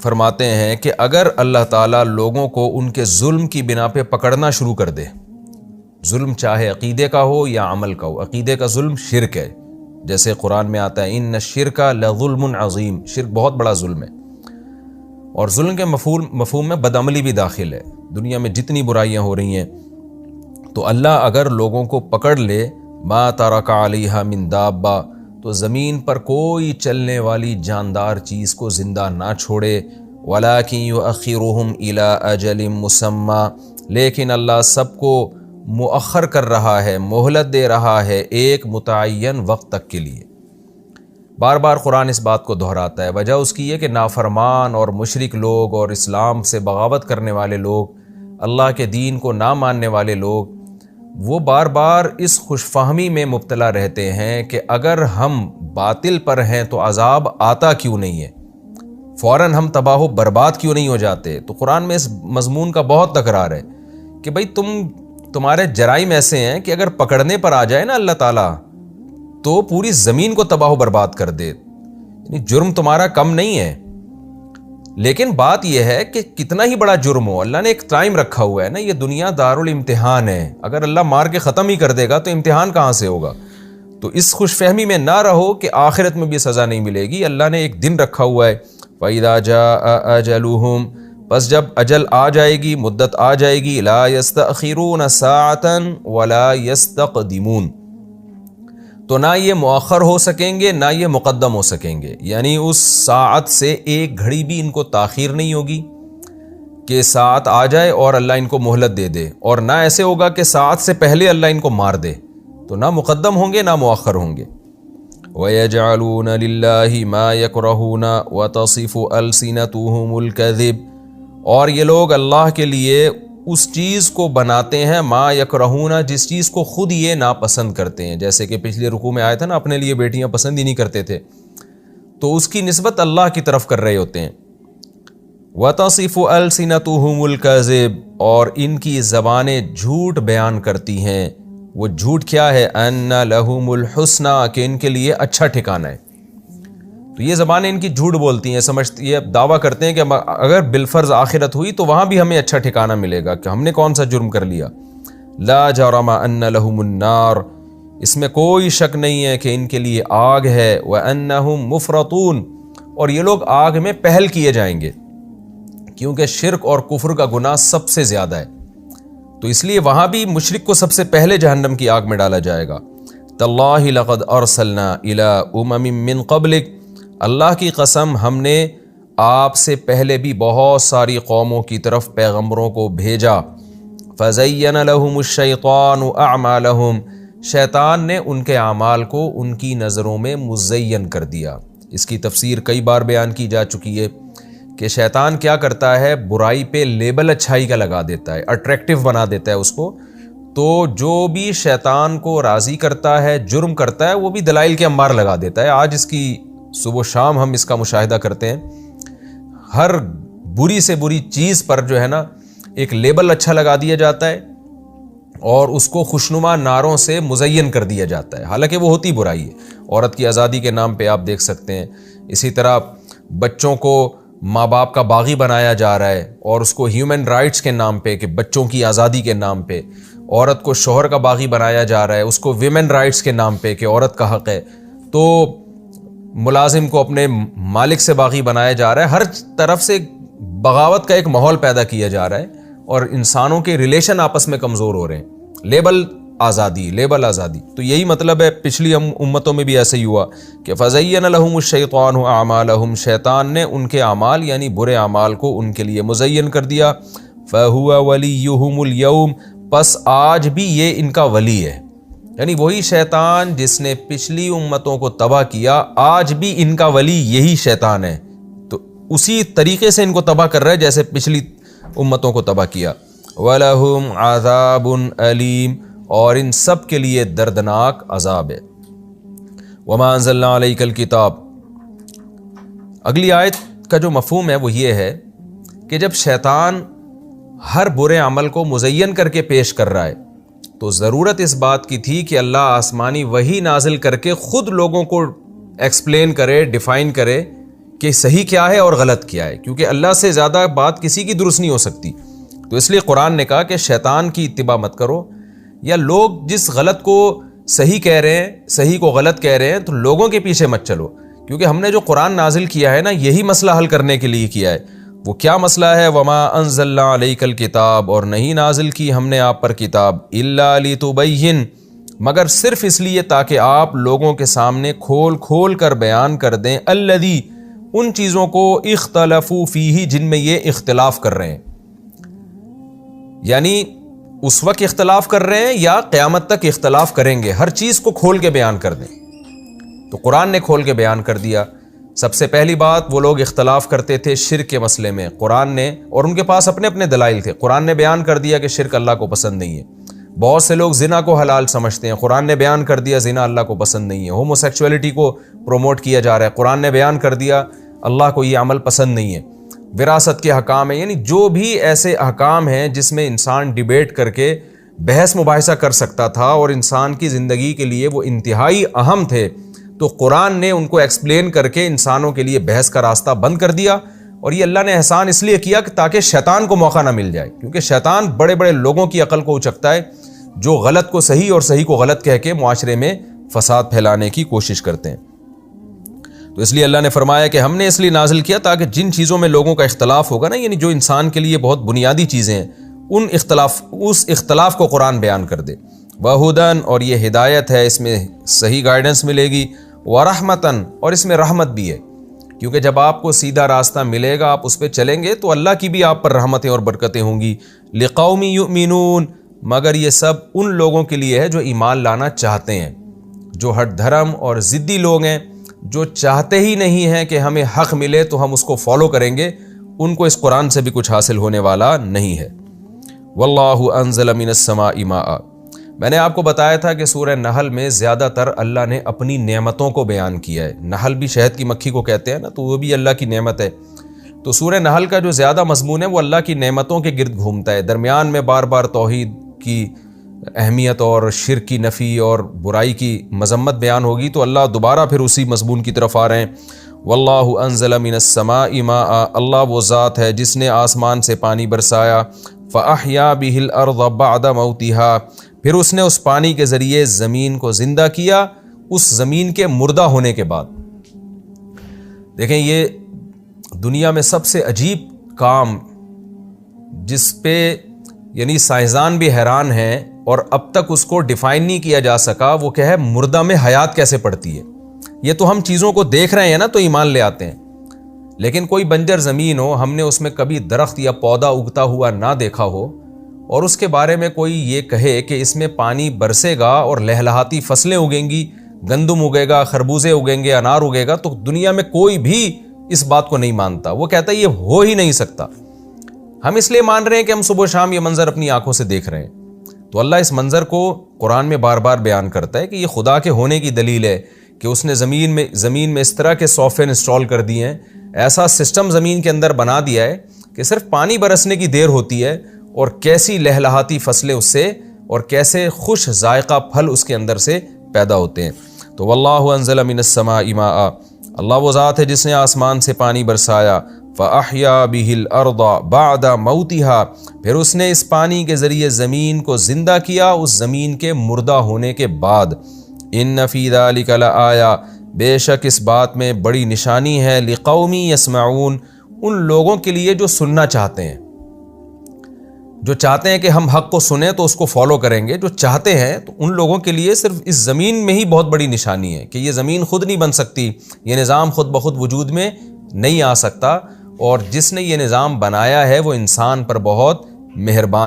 فرماتے ہیں کہ اگر اللہ تعالیٰ لوگوں کو ان کے ظلم کی بنا پہ پکڑنا شروع کر دے، ظلم چاہے عقیدے کا ہو یا عمل کا ہو، عقیدے کا ظلم شرک ہے، جیسے قرآن میں آتا ہے ان الشرک لظلم عظیم، شرک بہت بڑا ظلم ہے، اور ظلم کے مفہوم میں بدعملی بھی داخل ہے۔ دنیا میں جتنی برائیاں ہو رہی ہیں، تو اللہ اگر لوگوں کو پکڑ لے، ما ترک علیہا من دابہ، تو زمین پر کوئی چلنے والی جاندار چیز کو زندہ نہ چھوڑے، ولیکن یؤخرہم الی اجل مسمی، لیکن اللہ سب کو مؤخر کر رہا ہے، مہلت دے رہا ہے ایک متعین وقت تک کے لیے۔ بار بار قرآن اس بات کو دہراتا ہے، وجہ اس کی یہ کہ نافرمان اور مشرک لوگ اور اسلام سے بغاوت کرنے والے لوگ، اللہ کے دین کو نہ ماننے والے لوگ، وہ بار بار اس خوش فہمی میں مبتلا رہتے ہیں کہ اگر ہم باطل پر ہیں تو عذاب آتا کیوں نہیں ہے، فوراً ہم تباہ و برباد کیوں نہیں ہو جاتے۔ تو قرآن میں اس مضمون کا بہت تکرار ہے کہ بھئی تمہارے جرائم ایسے ہیں کہ اگر پکڑنے پر آ جائے نا اللہ تعالیٰ تو پوری زمین کو تباہ و برباد کر دے، یعنی جرم تمہارا کم نہیں ہے، لیکن بات یہ ہے کہ کتنا ہی بڑا جرم ہو، اللہ نے ایک ٹائم رکھا ہوا ہے نا، یہ دنیا دارالامتحان ہے، اگر اللہ مار کے ختم ہی کر دے گا تو امتحان کہاں سے ہوگا؟ تو اس خوش فہمی میں نہ رہو کہ آخرت میں بھی سزا نہیں ملے گی، اللہ نے ایک دن رکھا ہوا ہے، فَإِذَا جَاءَ أَجَلُهُمْ، بس جب اجل آ جائے گی، مدت آ جائے گی، لَا يَسْتَأْخِرُونَ سَاعَةً وَلَا يَسْتَقْدِمُونَ، تو نہ یہ مؤخر ہو سکیں گے نہ یہ مقدم ہو سکیں گے، یعنی اس ساعت سے ایک گھڑی بھی ان کو تاخیر نہیں ہوگی کہ ساعت آ جائے اور اللہ ان کو مہلت دے دے، اور نہ ایسے ہوگا کہ ساعت سے پہلے اللہ ان کو مار دے، تو نہ مقدم ہوں گے نہ مؤخر ہوں گے۔ وَيَجْعَلُونَ لِلَّهِ مَا يَكْرَهُونَ وَتَصِفُ أَلْسِنَتُهُمُ الْكَذِبَ، اور یہ لوگ اللہ کے لیے اس چیز کو بناتے ہیں ما یکرہون، جس چیز کو خود یہ ناپسند کرتے ہیں، جیسے کہ پچھلے رکوع میں آیا تھا نا اپنے لیے بیٹیاں پسند ہی نہیں کرتے تھے، تو اس کی نسبت اللہ کی طرف کر رہے ہوتے ہیں۔ وَتَصِفُ أَلْسِنَتُهُمُ الْكَذِبَ، اور ان کی زبانیں جھوٹ بیان کرتی ہیں، وہ جھوٹ کیا ہے؟ أَنَّ لَهُمُ الْحُسْنَى، کہ ان کے لیے اچھا ٹھکانہ ہے، تو یہ زبانیں ان کی جھوٹ بولتی ہیں، سمجھتی ہے، دعویٰ کرتے ہیں کہ اگر بالفرض آخرت ہوئی تو وہاں بھی ہمیں اچھا ٹھکانہ ملے گا، کہ ہم نے کون سا جرم کر لیا۔ لا جرم ان لهم النار، اس میں کوئی شک نہیں ہے کہ ان کے لیے آگ ہے، وانہم مفرطون، اور یہ لوگ آگ میں پہل کیے جائیں گے، کیونکہ شرک اور کفر کا گناہ سب سے زیادہ ہے، تو اس لیے وہاں بھی مشرک کو سب سے پہلے جہنم کی آگ میں ڈالا جائے گا۔ تاللہ لقد ارسلنا الی امم من قبلک، اللہ کی قسم ہم نے آپ سے پہلے بھی بہت ساری قوموں کی طرف پیغمبروں کو بھیجا۔ فزین لہم الشیطان اعمالہم، شیطان نے ان کے اعمال کو ان کی نظروں میں مزین کر دیا۔ اس کی تفسیر کئی بار بیان کی جا چکی ہے کہ شیطان کیا کرتا ہے، برائی پہ لیبل اچھائی کا لگا دیتا ہے، اٹریکٹیو بنا دیتا ہے اس کو، تو جو بھی شیطان کو راضی کرتا ہے، جرم کرتا ہے، وہ بھی دلائل کے انبار لگا دیتا ہے۔ آج اس کی صبح و شام ہم اس کا مشاہدہ کرتے ہیں، ہر بری سے بری چیز پر جو ہے نا ایک لیبل اچھا لگا دیا جاتا ہے اور اس کو خوشنما نعروں سے مزین کر دیا جاتا ہے، حالانکہ وہ ہوتی برائی ہے۔ عورت کی آزادی کے نام پہ آپ دیکھ سکتے ہیں، اسی طرح بچوں کو ماں باپ کا باغی بنایا جا رہا ہے، اور اس کو ہیومن رائٹس کے نام پہ، کہ بچوں کی آزادی کے نام پہ عورت کو شوہر کا باغی بنایا جا رہا ہے، اس کو ویمن رائٹس کے نام پہ کہ عورت کا حق ہے، تو ملازم کو اپنے مالک سے باغی بنایا جا رہا ہے، ہر طرف سے بغاوت کا ایک ماحول پیدا کیا جا رہا ہے، اور انسانوں کے ریلیشن آپس میں کمزور ہو رہے ہیں، لیبل آزادی، لیبل آزادی۔ تو یہی مطلب ہے، پچھلی امتوں میں بھی ایسے ہی ہوا کہ فزین لہم الشیطان اعمالہم، شیطان نے ان کے اعمال یعنی برے اعمال کو ان کے لیے مزین کر دیا۔ فہو ولیہم اليوم، پس آج بھی یہ ان کا ولی ہے، یعنی وہی شیطان جس نے پچھلی امتوں کو تباہ کیا، آج بھی ان کا ولی یہی شیطان ہے، تو اسی طریقے سے ان کو تباہ کر رہا ہے جیسے پچھلی امتوں کو تباہ کیا۔ وَلَهُمْ عَذَابٌ أَلِيمٌ، اور ان سب کے لیے دردناک عذاب ہے۔ وَمَا أَنزَلْنَا عَلَيْكَ الْكِتَابَ، اگلی آیت کا جو مفہوم ہے وہ یہ ہے کہ جب شیطان ہر برے عمل کو مزین کر کے پیش کر رہا ہے تو ضرورت اس بات کی تھی کہ اللہ آسمانی وحی نازل کر کے خود لوگوں کو ایکسپلین کرے، ڈیفائن کرے، کہ صحیح کیا ہے اور غلط کیا ہے، کیونکہ اللہ سے زیادہ بات کسی کی درست نہیں ہو سکتی۔ تو اس لیے قرآن نے کہا کہ شیطان کی اتباع مت کرو، یا لوگ جس غلط کو صحیح کہہ رہے ہیں، صحیح کو غلط کہہ رہے ہیں، تو لوگوں کے پیچھے مت چلو، کیونکہ ہم نے جو قرآن نازل کیا ہے نا، یہی مسئلہ حل کرنے کے لیے کیا ہے۔ وہ کیا مسئلہ ہے؟ وما انزلنا علیک الکتاب، اور نہیں نازل کی ہم نے آپ پر کتاب، الا لتبین، مگر صرف اس لیے تاکہ آپ لوگوں کے سامنے کھول کھول کر بیان کر دیں، الذی، ان چیزوں کو، اختلفوا فیہ، جن میں یہ اختلاف کر رہے ہیں، یعنی اس وقت اختلاف کر رہے ہیں یا قیامت تک اختلاف کریں گے، ہر چیز کو کھول کے بیان کر دیں۔ تو قرآن نے کھول کے بیان کر دیا۔ سب سے پہلی بات، وہ لوگ اختلاف کرتے تھے شرک کے مسئلے میں، قرآن نے، اور ان کے پاس اپنے اپنے دلائل تھے، قرآن نے بیان کر دیا کہ شرک اللہ کو پسند نہیں ہے۔ بہت سے لوگ زنا کو حلال سمجھتے ہیں، قرآن نے بیان کر دیا زنا اللہ کو پسند نہیں ہے۔ ہومو سیکچولیٹی کو پروموٹ کیا جا رہا ہے، قرآن نے بیان کر دیا اللہ کو یہ عمل پسند نہیں ہے۔ وراثت کے احکام ہیں، یعنی جو بھی ایسے احکام ہیں جس میں انسان ڈیبیٹ کر کے بحث مباحثہ کر سکتا تھا اور انسان کی زندگی کے لیے وہ انتہائی اہم تھے، تو قرآن نے ان کو ایکسپلین کر کے انسانوں کے لیے بحث کا راستہ بند کر دیا۔ اور یہ اللہ نے احسان اس لیے کیا کہ تاکہ شیطان کو موقع نہ مل جائے، کیونکہ شیطان بڑے بڑے لوگوں کی عقل کو اچکتا ہے، جو غلط کو صحیح اور صحیح کو غلط کہہ کے معاشرے میں فساد پھیلانے کی کوشش کرتے ہیں۔ تو اس لیے اللہ نے فرمایا کہ ہم نے اس لیے نازل کیا تاکہ جن چیزوں میں لوگوں کا اختلاف ہوگا نا، یعنی جو انسان کے لیے بہت بنیادی چیزیں ہیں، اس اختلاف کو قرآن بیان کر دے۔ وَہُدًى، اور یہ ہدایت ہے، اس میں صحیح گائیڈنس ملے گی، وَرَحْمَةً، اور اس میں رحمت بھی ہے، کیونکہ جب آپ کو سیدھا راستہ ملے گا، آپ اس پہ چلیں گے تو اللہ کی بھی آپ پر رحمتیں اور برکتیں ہوں گی۔ لِقَوْمٍ يُؤْمِنُونَ، مگر یہ سب ان لوگوں کے لیے ہے جو ایمان لانا چاہتے ہیں، جو ہٹ دھرم اور ضدی لوگ ہیں، جو چاہتے ہی نہیں ہیں کہ ہمیں حق ملے تو ہم اس کو فالو کریں گے، ان کو اس قرآن سے بھی کچھ حاصل ہونے والا نہیں ہے۔ واللہ انزل من السماء ماء، میں نے آپ کو بتایا تھا کہ سورہ نحل میں زیادہ تر اللہ نے اپنی نعمتوں کو بیان کیا ہے۔ نحل بھی شہد کی مکھی کو کہتے ہیں نا، تو وہ بھی اللہ کی نعمت ہے۔ تو سورہ نحل کا جو زیادہ مضمون ہے وہ اللہ کی نعمتوں کے گرد گھومتا ہے، درمیان میں بار بار توحید کی اہمیت اور شرک کی نفی اور برائی کی مذمت بیان ہوگی، تو اللہ دوبارہ پھر اسی مضمون کی طرف آ رہے ہیں۔ واللہ انزل من السماء ماء، اللہ وہ ذات ہے جس نے آسمان سے پانی برسایا، فاحیا به الارض بعد موتها، پھر اس نے اس پانی کے ذریعے زمین کو زندہ کیا اس زمین کے مردہ ہونے کے بعد۔ دیکھیں یہ دنیا میں سب سے عجیب کام جس پہ یعنی سائنسدان بھی حیران ہیں اور اب تک اس کو ڈیفائن نہیں کیا جا سکا، وہ کیا ہے، مردہ میں حیات کیسے پڑتی ہے۔ یہ تو ہم چیزوں کو دیکھ رہے ہیں نا تو ایمان لے آتے ہیں، لیکن کوئی بنجر زمین ہو، ہم نے اس میں کبھی درخت یا پودا اگتا ہوا نہ دیکھا ہو، اور اس کے بارے میں کوئی یہ کہے کہ اس میں پانی برسے گا اور لہلہاتی فصلیں اگیں گی، گندم اگے گا، خربوزے اگیں گے، انار اگے گا، تو دنیا میں کوئی بھی اس بات کو نہیں مانتا، وہ کہتا ہے یہ ہو ہی نہیں سکتا۔ ہم اس لیے مان رہے ہیں کہ ہم صبح و شام یہ منظر اپنی آنکھوں سے دیکھ رہے ہیں۔ تو اللہ اس منظر کو قرآن میں بار بار بیان کرتا ہے کہ یہ خدا کے ہونے کی دلیل ہے کہ اس نے زمین میں اس طرح کے سافٹ ویئر انسٹال کر دیے ہیں، ایسا سسٹم زمین کے اندر بنا دیا ہے کہ صرف پانی برسنے کی دیر ہوتی ہے اور کیسی لہلہاتی فصلیں اس سے اور کیسے خوش ذائقہ پھل اس کے اندر سے پیدا ہوتے ہیں۔ تو واللہ انزل من السماء ماء، اللہ وہ ذات ہے جس نے آسمان سے پانی برسایا، فاحیا به الارض بعد موتها، پھر اس نے اس پانی کے ذریعے زمین کو زندہ کیا اس زمین کے مردہ ہونے کے بعد۔ ان فی ذلک لآیہ، بے شک اس بات میں بڑی نشانی ہے، لقوم یسمعون، ان لوگوں کے لیے جو سننا چاہتے ہیں، جو چاہتے ہیں کہ ہم حق کو سنیں تو اس کو فالو کریں گے، جو چاہتے ہیں، تو ان لوگوں کے لیے صرف اس زمین میں ہی بہت بڑی نشانی ہے کہ یہ زمین خود نہیں بن سکتی، یہ نظام خود بخود وجود میں نہیں آ سکتا، اور جس نے یہ نظام بنایا ہے وہ انسان پر بہت مہربان